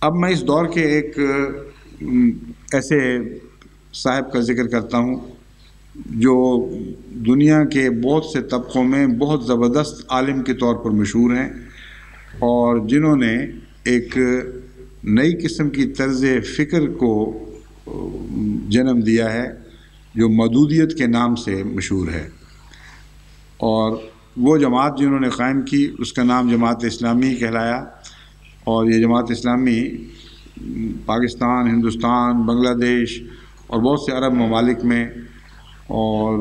اب میں اس دور کے ایک ایسے صاحب کا ذکر کرتا ہوں جو دنیا کے بہت سے طبقوں میں بہت زبردست عالم کے طور پر مشہور ہیں، اور جنہوں نے ایک نئی قسم کی طرز فکر کو جنم دیا ہے جو مودودیت کے نام سے مشہور ہے۔ اور وہ جماعت جنہوں نے قائم کی اس کا نام جماعت اسلامی کہلایا، اور یہ جماعت اسلامی پاکستان، ہندوستان، بنگلہ دیش اور بہت سے عرب ممالک میں اور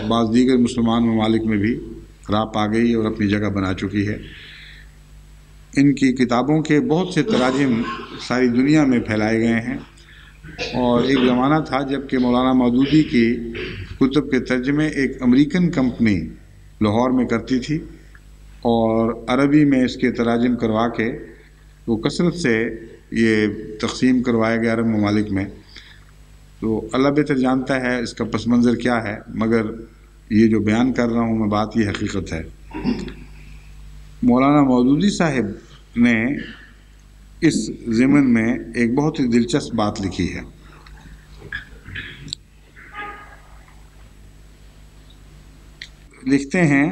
بعض دیگر مسلمان ممالک میں بھی راہ پا گئی اور اپنی جگہ بنا چکی ہے۔ ان کی کتابوں کے بہت سے تراجم ساری دنیا میں پھیلائے گئے ہیں، اور ایک زمانہ تھا جب کہ مولانا مودودی کی کتب کے ترجمے ایک امریکن کمپنی لاہور میں کرتی تھی، اور عربی میں اس کے تراجم کروا کے وہ کثرت سے یہ تقسیم کروایا گیا عرب ممالک میں۔ تو اللہ بہتر جانتا ہے اس کا پس منظر کیا ہے، مگر یہ جو بیان کر رہا ہوں میں بات یہ حقیقت ہے۔ مولانا مودودی صاحب نے اس ضمن میں ایک بہت ہی دلچسپ بات لکھی ہے۔ لکھتے ہیں،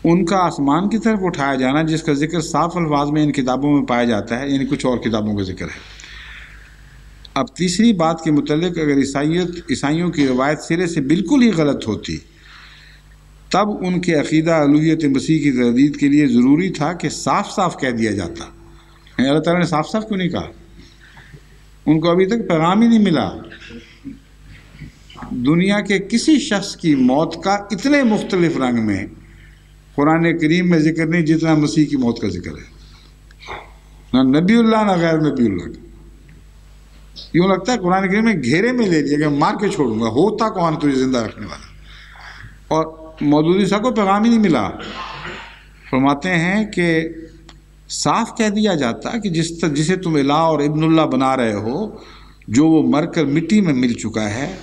ان کا آسمان کی طرف اٹھایا جانا جس کا ذکر صاف الفاظ میں ان کتابوں میں پایا جاتا ہے، یعنی کچھ اور کتابوں کا ذکر ہے۔ اب تیسری بات کے متعلق اگر عیسائیوں کی روایت سرے سے بالکل ہی غلط ہوتی تب ان کے عقیدہ الوہیت مسیح کی تردید کے لیے ضروری تھا کہ صاف صاف کہہ دیا جاتا۔ یعنی اللہ تعالیٰ نے صاف صاف کیوں نہیں کہا؟ ان کو ابھی تک پیغام ہی نہیں ملا۔ دنیا کے کسی شخص کی موت کا اتنے مختلف رنگ میں قرآن کریم میں ذکر نہیں جتنا مسیح کی موت کا ذکر ہے، نہ نبی اللہ نہ غیر نبی اللہ کا۔ یوں لگتا ہے قرآن کریم میں گھیرے میں لے لیا کہ مار کے چھوڑوں گا، ہوتا کون تجھے زندہ رکھنے والا؟ اور مودودی صاحب کو پیغام ہی نہیں ملا۔ فرماتے ہیں کہ صاف کہہ دیا جاتا کہ جسے تم الہ اور ابن اللہ بنا رہے ہو، جو وہ مر کر مٹی میں مل چکا ہے،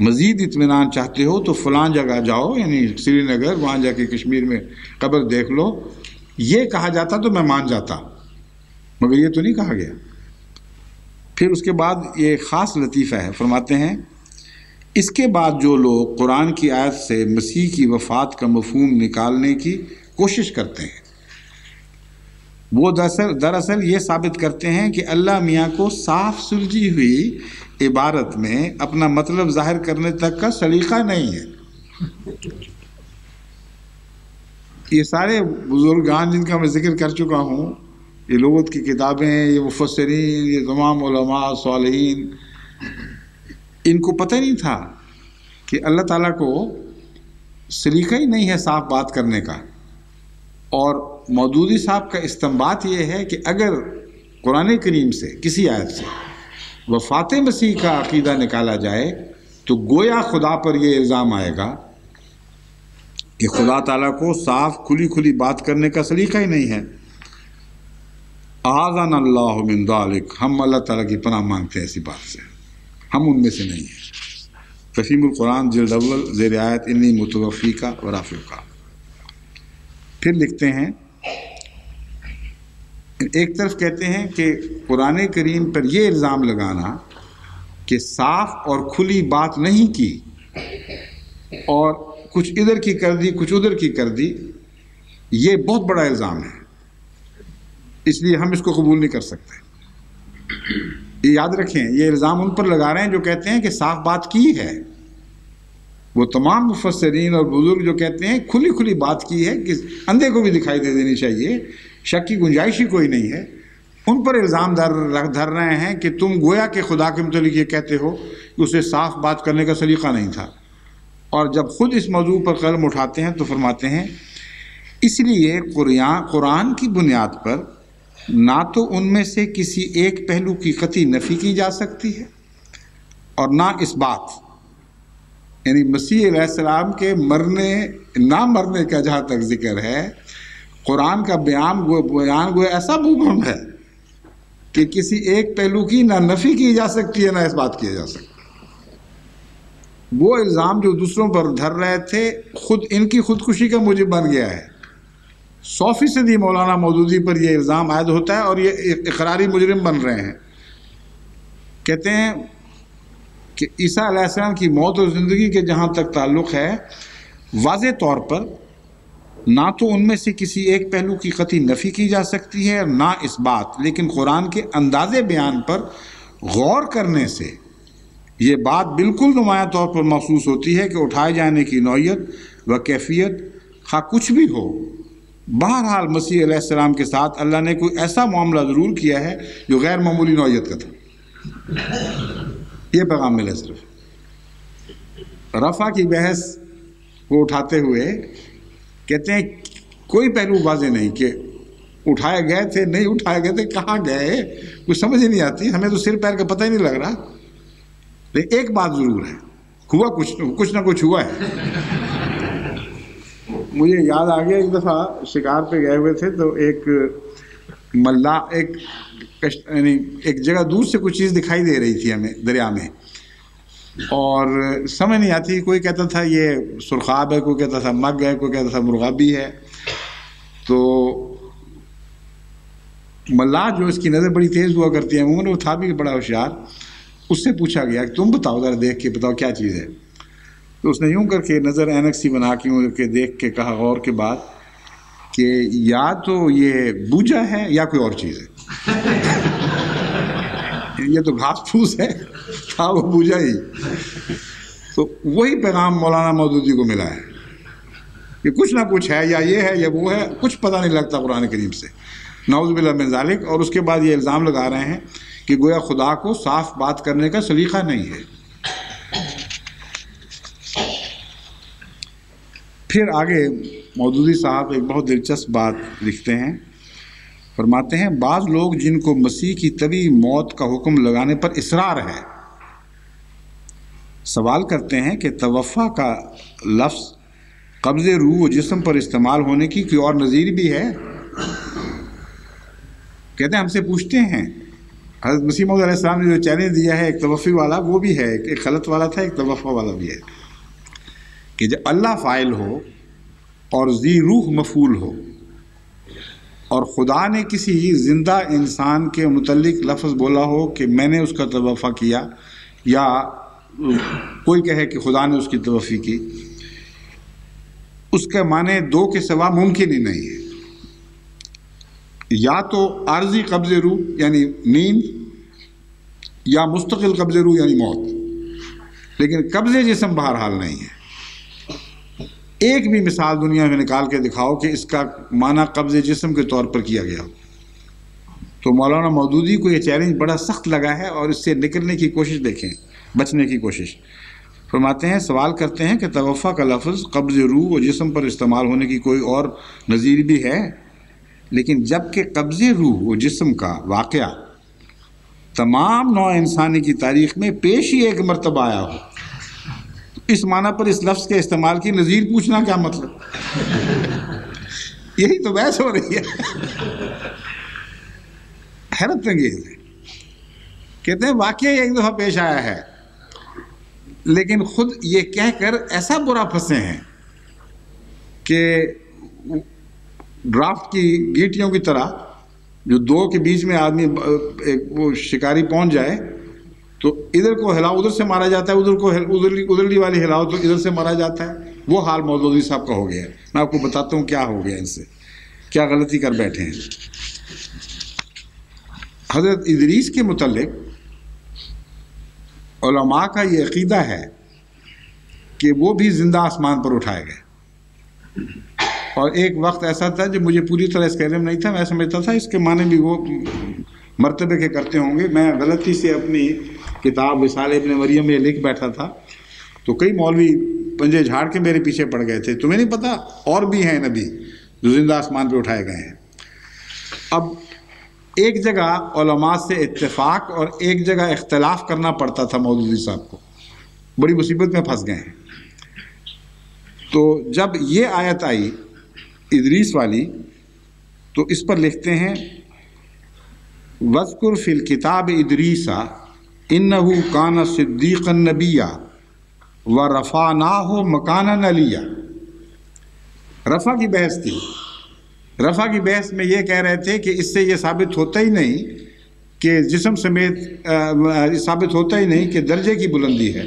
مزید اطمینان چاہتے ہو تو فلاں جگہ جاؤ، یعنی سری نگر، وہاں جا کے کشمیر میں قبر دیکھ لو۔ یہ کہا جاتا تو میں مان جاتا، مگر یہ تو نہیں کہا گیا۔ پھر اس کے بعد یہ خاص لطیفہ ہے، فرماتے ہیں اس کے بعد جو لوگ قرآن کی آیت سے مسیح کی وفات کا مفہوم نکالنے کی کوشش کرتے ہیں وہ دراصل یہ ثابت کرتے ہیں کہ اللہ میاں کو صاف سلجھی ہوئی عبارت میں اپنا مطلب ظاہر کرنے تک کا سلیقہ نہیں ہے۔ یہ سارے بزرگان جن کا میں ذکر کر چکا ہوں، یہ لغت کی کتابیں، یہ مفسرین، یہ تمام علماء صالحین، ان کو پتہ نہیں تھا کہ اللہ تعالیٰ کو سلیقہ ہی نہیں ہے صاف بات کرنے کا۔ اور مودودی صاحب کا استنباط یہ ہے کہ اگر قرآن کریم سے کسی آیت سے وفات مسیح کا عقیدہ نکالا جائے تو گویا خدا پر یہ الزام آئے گا کہ خدا تعالیٰ کو صاف کھلی بات کرنے کا سلیقہ ہی نہیں ہے۔ اعاذنا اللہ من ذلک، ہم اللہ تعالیٰ کی پناہ مانگتے ہیں ایسی بات سے، ہم ان میں سے نہیں ہیں۔ تفہیم القرآن جلد اول زیر آیت انی متوفیکا و رافعکا۔ پھر لکھتے ہیں، ایک طرف کہتے ہیں کہ قرآن کریم پر یہ الزام لگانا کہ صاف اور کھلی بات نہیں کی اور کچھ ادھر کی کر دی کچھ ادھر کی کر دی، یہ بہت بڑا الزام ہے، اس لیے ہم اس کو قبول نہیں کر سکتے۔ یہ یاد رکھیں، یہ الزام ان پر لگا رہے ہیں جو کہتے ہیں کہ صاف بات کی ہے۔ وہ تمام مفسرین اور بزرگ جو کہتے ہیں کھلی بات کی ہے کہ اندھے کو بھی دکھائی دے دینی چاہیے، شک کی گنجائش ہی کوئی نہیں ہے، ان پر الزام دھر رہے ہیں کہ تم گویا کہ خدا کے متعلق یہ کہتے ہو کہ اسے صاف بات کرنے کا سلیقہ نہیں تھا۔ اور جب خود اس موضوع پر قلم اٹھاتے ہیں تو فرماتے ہیں اس لیے قرآن کی بنیاد پر نہ تو ان میں سے کسی ایک پہلو کی قطعی نفی کی جا سکتی ہے اور نہ اس بات، یعنی مسیح علیہ السلام کے مرنے نہ مرنے کا جہاں تک ذکر ہے، قرآن کا بیان گویا ایسا مبہم ہے کہ کسی ایک پہلو کی نہ نفی کی جا سکتی ہے نہ اس بات کیا جا سکتا۔ وہ الزام جو دوسروں پر دھر رہے تھے خود ان کی خودکشی کا موجب بن گیا ہے۔ 100% ہی مولانا مودودی پر یہ الزام عائد ہوتا ہے اور یہ اقراری مجرم بن رہے ہیں۔ کہتے ہیں کہ عیسیٰ علیہ السلام کی موت اور زندگی کے جہاں تک تعلق ہے، واضح طور پر نہ تو ان میں سے کسی ایک پہلو کی قطعی نفی کی جا سکتی ہے اور نہ اس بات، لیکن قرآن کے انداز بیان پر غور کرنے سے یہ بات بالکل نمایاں طور پر محسوس ہوتی ہے کہ اٹھائے جانے کی نوعیت و کیفیت خواہ کچھ بھی ہو، بہرحال مسیح علیہ السلام کے ساتھ اللہ نے کوئی ایسا معاملہ ضرور کیا ہے جو غیر معمولی نوعیت کا تھا۔ یہ پیغام ملے صرف رفع کی بحث کو اٹھاتے ہوئے کہتے ہیں کوئی پہلو واضح نہیں کہ اٹھائے گئے تھے نہیں اٹھائے گئے تھے، کہاں گئے، کچھ سمجھ ہی نہیں آتی، ہمیں تو سر پیر کا پتہ ہی نہیں لگ رہا۔ لیکن ایک بات ضرور ہے، ہوا کچھ نہ کچھ ہوا ہے۔ مجھے یاد آ گیا ایک دفعہ شکار پہ گئے ہوئے تھے تو ایک ملاح یعنی ایک جگہ دور سے کچھ چیز دکھائی دے رہی تھی ہمیں دریا میں، اور سمجھ نہیں آتی، کوئی کہتا تھا یہ سرخاب ہے، کوئی کہتا تھا مگ ہے، کوئی کہتا تھا مرغابی ہے۔ تو ملاح جو اس کی نظر بڑی تیز ہوا کرتی ہے عموماً، وہ تھا بھی بڑا ہوشیار، اس سے پوچھا گیا کہ تم بتاؤ ذرا دیکھ کے بتاؤ کیا چیز ہے۔ تو اس نے یوں کر کے نظر اینک سی بنا کے یوں کے دیکھ کے کہا غور کے بعد کہ یا تو یہ بوجا ہے یا کوئی اور چیز ہے، یہ تو گھاس پھوس ہے، تھا وہ بوجا ہی۔ تو وہی پیغام مولانا مودودی کو ملا ہے کہ کچھ نہ کچھ ہے، یا یہ ہے یا وہ ہے، کچھ پتہ نہیں لگتا قرآن کریم سے، نعوذ باللہ من ذالک۔ اور اس کے بعد یہ الزام لگا رہے ہیں کہ گویا خدا کو صاف بات کرنے کا سلیقہ نہیں ہے۔ پھر آگے مودودی صاحب ایک بہت دلچسپ بات لکھتے ہیں، فرماتے ہیں بعض لوگ جن کو مسیح کی طبی موت کا حکم لگانے پر اصرار ہے سوال کرتے ہیں کہ توفیٰ کا لفظ قبض روح و جسم پر استعمال ہونے کی کوئی اور نظیر بھی ہے؟ کہتے ہیں ہم سے پوچھتے ہیں حضرت مسیح موعود علیہ السلام نے جو چیلنج دیا ہے ایک توفی والا وہ بھی ہے، ایک خلط والا تھا، ایک توفیٰ والا بھی ہے، کہ جب اللہ فاعل ہو اور ذی روح مفعول ہو اور خدا نے کسی زندہ انسان کے متعلق لفظ بولا ہو کہ میں نے اس کا توفیٰ کیا، یا کوئی کہے کہ خدا نے اس کی توفی کی، اس کے معنی دو کے سوا ممکن ہی نہیں ہے، یا تو عارضی قبض روح یعنی نیند، یا مستقل قبض روح یعنی موت، لیکن قبض جسم بہرحال نہیں ہے۔ ایک بھی مثال دنیا میں نکال کے دکھاؤ کہ اس کا معنی قبض جسم کے طور پر کیا گیا ہو۔ تو مولانا مودودی کو یہ چیلنج بڑا سخت لگا ہے، اور اس سے نکلنے کی کوشش دیکھیں، بچنے کی کوشش۔ فرماتے ہیں سوال کرتے ہیں کہ توفیٰ کا لفظ قبض روح و جسم پر استعمال ہونے کی کوئی اور نظیر بھی ہے، لیکن جب کہ قبض روح و جسم کا واقعہ تمام نوع انسانی کی تاریخ میں پیش ہی ایک مرتبہ آیا ہو، اس معنی پر اس لفظ کے استعمال کی نظیر پوچھنا کیا مطلب؟ یہی تو بحث ہو رہی ہے۔ حیرت انگیز ہے۔ کہتے ہیں واقعی ایک دفعہ پیش آیا ہے، لیکن خود یہ کہہ کر ایسا برا پھنسے ہیں کہ ڈرافٹ کی گیٹیوں کی طرح جو دو کے بیچ میں آدمی وہ شکاری پہنچ جائے تو ادھر کو ہلاؤ ادھر سے مارا جاتا ہے، ادھر کو ادھرلی والی ہلاؤ تو ادھر سے مارا جاتا ہے۔ وہ حال مودودی صاحب کا ہو گیا ہے۔ میں آپ کو بتاتا ہوں کیا ہو گیا ان سے، کیا غلطی کر بیٹھے ہیں۔ حضرت ادریس کے متعلق علماء کا یہ عقیدہ ہے کہ وہ بھی زندہ آسمان پر اٹھائے گئے، اور ایک وقت ایسا تھا جب مجھے پوری طرح اس کا علم نہیں تھا، میں سمجھتا تھا اس کے معنی بھی وہ مرتبے کے کرتے ہوں گے۔ میں غلطی سے اپنی کتاب رسالہ ابن مریم میں لکھ بیٹھا تھا، تو کئی مولوی پنجے جھاڑ کے میرے پیچھے پڑ گئے تھے، تمہیں نہیں پتہ اور بھی ہیں نبی جو زندہ آسمان پہ اٹھائے گئے ہیں۔ اب ایک جگہ علماء سے اتفاق اور ایک جگہ اختلاف کرنا پڑتا تھا مودودی صاحب کو، بڑی مصیبت میں پھنس گئے ہیں۔ تو جب یہ آیت آئی ادریس والی تو اس پر لکھتے ہیں وَاذْكُرْ فِي الْكِتَابِ إِدْرِيسَ إِنَّهُ كَانَ صِدِّيقًا نَبِيًّا وَرَفَعْنَاهُ مَكَانًا عَلِيًّا۔ رفع کی بحث تھی، رفع کی بحث میں یہ کہہ رہے تھے کہ اس سے یہ ثابت ہوتا ہی نہیں کہ جسم سمیت ثابت ہوتا ہی نہیں کہ درجے کی بلندی ہے،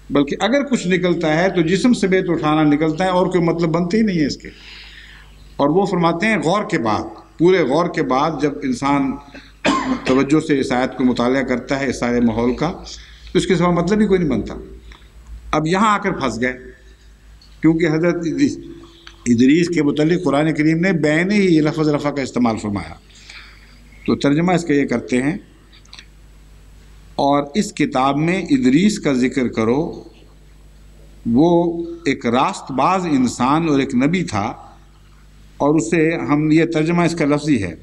بلکہ اگر کچھ نکلتا ہے تو جسم سمیت اٹھانا نکلتا ہے، اور کوئی مطلب بنتے ہی نہیں ہے اس کے۔ اور وہ فرماتے ہیں غور کے بعد، پورے غور کے بعد جب انسان توجہ سے اس آیت کو مطالعہ کرتا ہے اس سارے ماحول کا، تو اس کے سوا مطلب ہی کوئی نہیں بنتا۔ اب یہاں آ کر پھنس گئے، کیونکہ حضرت ادریس کے متعلق قرآن کریم نے بین ہی یہ لفظ رفع کا استعمال فرمایا۔ تو ترجمہ اس کا یہ کرتے ہیں، اور اس کتاب میں ادریس کا ذکر کرو، وہ ایک راست باز انسان اور ایک نبی تھا، اور اسے ہم، یہ ترجمہ اس کا لفظی ہے،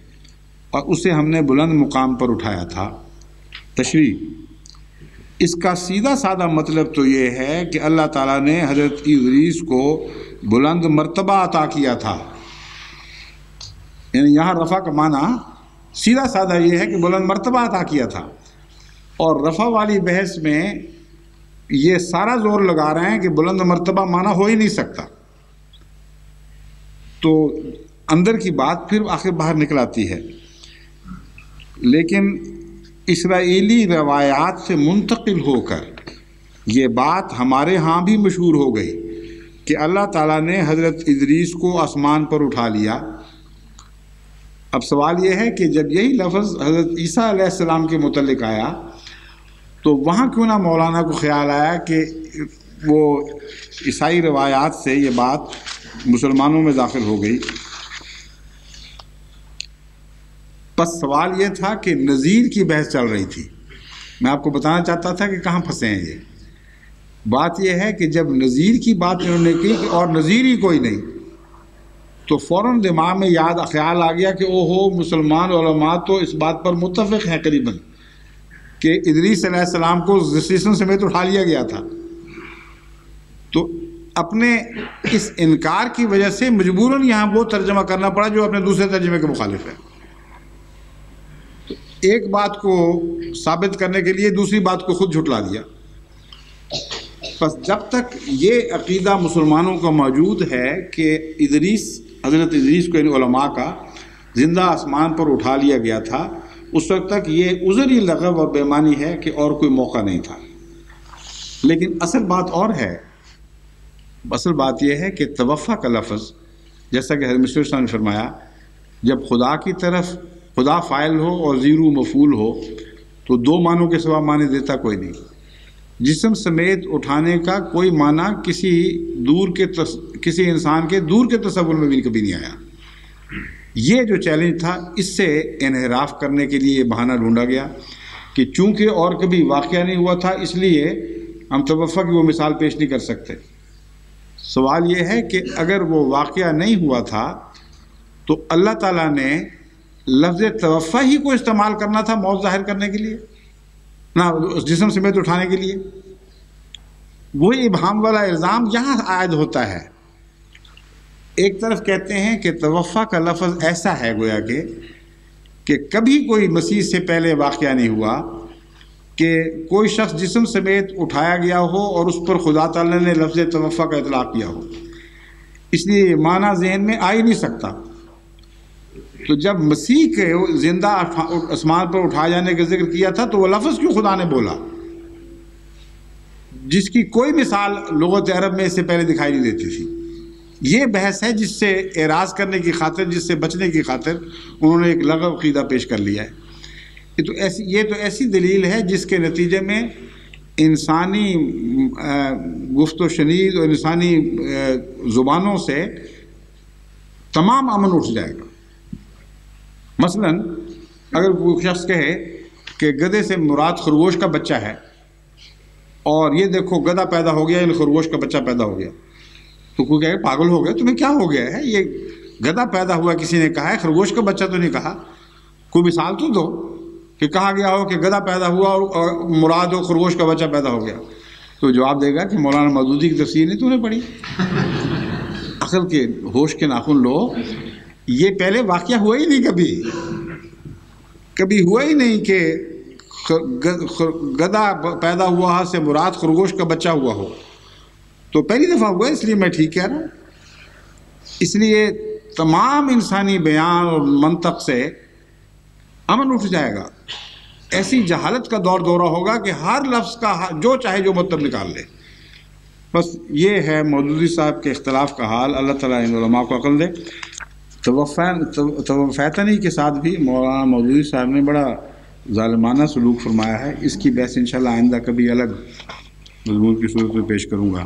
اور اسے ہم نے بلند مقام پر اٹھایا تھا۔ تشریح، اس کا سیدھا سادہ مطلب تو یہ ہے کہ اللہ تعالیٰ نے حضرت ادریس کو بلند مرتبہ عطا کیا تھا۔ یعنی یہاں رفع کا معنی سیدھا سادہ یہ ہے کہ بلند مرتبہ عطا کیا تھا، اور رفع والی بحث میں یہ سارا زور لگا رہے ہیں کہ بلند مرتبہ معنی ہو ہی نہیں سکتا، تو اندر کی بات پھر آخر باہر نکل آتی ہے۔ لیکن اسرائیلی روایات سے منتقل ہو کر یہ بات ہمارے ہاں بھی مشہور ہو گئی کہ اللہ تعالیٰ نے حضرت ادریس کو آسمان پر اٹھا لیا۔ اب سوال یہ ہے کہ جب یہی لفظ حضرت عیسیٰ علیہ السلام کے متعلق آیا تو وہاں کیوں نہ مولانا کو خیال آیا کہ وہ عیسائی روایات سے یہ بات مسلمانوں میں داخل ہو گئی۔ بس سوال یہ تھا کہ نظیر کی بحث چل رہی تھی، میں آپ کو بتانا چاہتا تھا کہ کہاں پھنسے ہیں یہ۔ بات یہ ہے کہ جب نظیر کی بات انہوں نے کی کہ اور نظیر ہی کوئی نہیں، تو فوراً دماغ میں خیال آ گیا کہ اوہو، مسلمان علماء تو اس بات پر متفق ہیں قریباً کہ ادریس علیہ السلام کو جسم سمیت اٹھا لیا گیا تھا۔ تو اپنے اس انکار کی وجہ سے مجبوراً یہاں وہ ترجمہ کرنا پڑا جو اپنے دوسرے ترجمے کے مخالف ہے۔ تو ایک بات کو ثابت کرنے کے لیے دوسری بات کو خود جھٹلا دیا۔ بس جب تک یہ عقیدہ مسلمانوں کا موجود ہے کہ حضرت ادریس کو ان علماء کا زندہ آسمان پر اٹھا لیا گیا تھا، اس وقت تک یہ عذر ہی لغو اور بےمانی ہے کہ اور کوئی موقع نہیں تھا۔ لیکن اصل بات اور ہے، اصل بات یہ ہے کہ توفع کا لفظ، جیسا کہ حضرت مصطفیٰ صلی اللہ علیہ وسلم نے فرمایا، جب خدا کی طرف خدا فاعل ہو اور زیرو مفعول ہو تو دو معنوں کے سوا معنی دیتا کوئی نہیں۔ جسم سمیت اٹھانے کا کوئی معنی کسی انسان کے دور کے تصور میں بھی کبھی نہیں آیا۔ یہ جو چیلنج تھا، اس سے انحراف کرنے کے لیے یہ بہانہ ڈھونڈا گیا کہ چونکہ اور کبھی واقعہ نہیں ہوا تھا اس لیے ہم توفع کی وہ مثال پیش نہیں کر سکتے۔ سوال یہ ہے کہ اگر وہ واقعہ نہیں ہوا تھا تو اللہ تعالیٰ نے لفظ توفع ہی کو استعمال کرنا تھا موت ظاہر کرنے کے لیے، نہ جسم سمیت اٹھانے کے لیے۔ وہی ابہام والا الزام یہاں عائد ہوتا ہے۔ ایک طرف کہتے ہیں کہ توفع کا لفظ ایسا ہے گویا کہ کبھی کوئی مسیح سے پہلے واقعہ نہیں ہوا کہ کوئی شخص جسم سمیت اٹھایا گیا ہو اور اس پر خدا تعالیٰ نے لفظ توفع کا اطلاق کیا ہو، اس لیے یہ معنی ذہن میں آ ہی نہیں سکتا۔ تو جب مسیح کے زندہ آسمان پر اٹھائے جانے کا ذکر کیا تھا تو وہ لفظ کیوں خدا نے بولا، جس کی کوئی مثال لغت عرب میں اس سے پہلے دکھائی نہیں دیتی تھی؟ یہ بحث ہے جس سے اعراض کرنے کی خاطر، جس سے بچنے کی خاطر انہوں نے ایک لغو عقیدہ پیش کر لیا ہے۔ یہ تو ایسی دلیل ہے جس کے نتیجے میں انسانی گفت و شنید اور انسانی زبانوں سے تمام امن اٹھ جائے گا۔ مثلا اگر کوئی شخص کہے کہ گدھے سے مراد خرگوش کا بچہ ہے، اور یہ دیکھو گدھا پیدا ہو گیا، خرگوش کا بچہ پیدا ہو گیا، تو کوئی کہے پاگل ہو گیا، تمہیں کیا ہو گیا ہے؟ یہ گدھا پیدا ہوا کسی نے کہا ہے، خرگوش کا بچہ تو نہیں کہا، کوئی مثال تو دو کہ کہا گیا ہو کہ گدھا پیدا ہوا اور مراد ہو خرگوش کا بچہ پیدا ہو گیا۔ تو جواب دے گا کہ مولانا مودودی کی تفسیر نہیں تو نے پڑھی، عقل کے ہوش کے ناخن لو، یہ پہلے واقعہ ہوا ہی نہیں، کبھی ہوا ہی نہیں کہ گدھا پیدا ہوا سے مراد خرگوش کا بچہ ہوا ہو، تو پہلی دفعہ ہوا، اس لیے میں ٹھیک کہہ رہا ہوں۔ اس لیے تمام انسانی بیان اور منطق سے امن اٹھ جائے گا. ایسی جہالت کا دور دورہ ہوگا کہ ہر لفظ کا جو چاہے جو مطلب نکال لے. بس یہ ہے مودودی صاحب کے اختلاف کا حال. اللہ تعالیٰ ان علماء کو عقل دے. توفیتنی کے ساتھ بھی مولانا مودودی صاحب نے بڑا ظالمانہ سلوک فرمایا ہے. اس کی بحث انشاءاللہ آئندہ کبھی الگ مضمون کی صورت میں پیش کروں گا.